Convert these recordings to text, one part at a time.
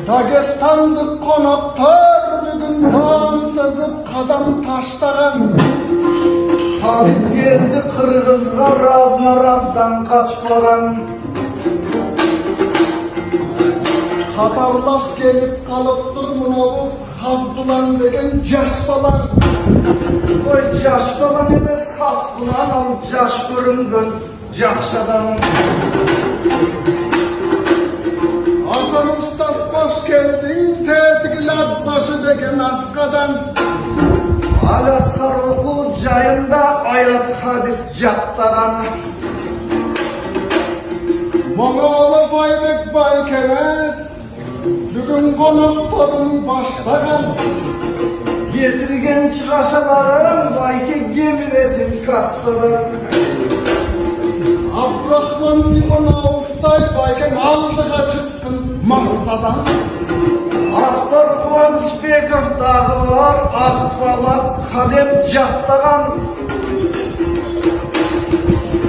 Dagestanlık konaklar bugün tam sızıp kadam taştagan. Habib geldi Kırgızga razdan kaçmagan. Katarlaş gelip kalıptır buna bu Hasbulan degen jaş balan. Oy jaş balan emes Hasbulan al jaş görüngön jakşadan. Hasan Ustas hoş geldin tetiklat başı degen askadan. Alaskar oku jayında ayat hadis jattagan. Monoğlu Baybek Baykenes bugün konuklarını başlagan. Getirgen çıkaşalarım bayke gemiresin kassadan. Abdurrahman Dibona Uftay Bayken aldığa çıktın massadan. Aktar Kıvanç Bekov dağılar akbalat kadem jastagan.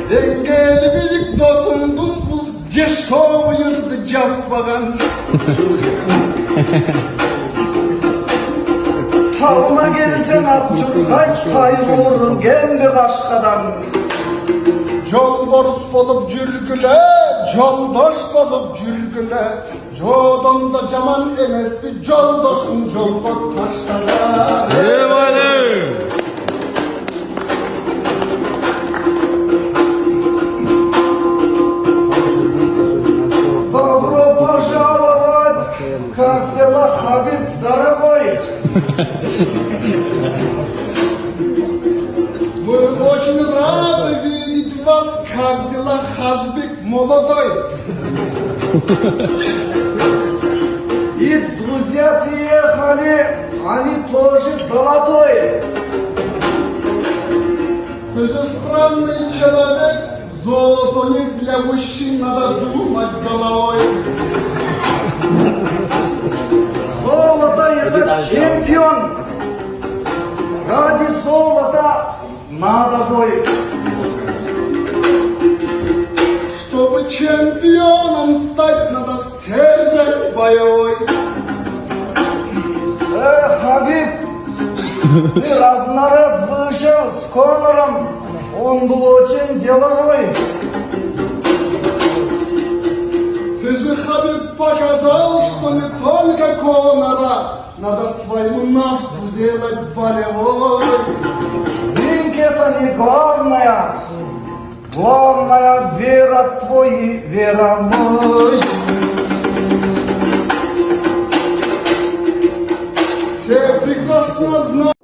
Dengeli müzik dostumdun bu ceşov yırdı jasbagan. Tavına gelsen Abdülkay kaybolur geldi başkadan. Jolbors bolup jürgüle, joldoş bolup jürgüle. Jodan da jaman emes bir joldoşun jolbok taşlara. Eyvallah. Avrupa Jalavat, Kastela Habib Daragoy. Мы очень рады видеть вас, как дела, Хазбек молодой. И друзья приехали, они тоже золотой. Ты же странный человек, золото не для мужчин, надо думать головой. Золото это чемпион. Ради золота надо бой. Чтобы чемпионом стать, надо стержень боевой. Habib, ты раз на раз вышел с Конором, он был очень деловой. Ты же, Хабиб, показал, что не только Конора, надо своему нравству делать болевой. Ринг это не главное, главная вера твои, вера мой. Все прекрасно знают.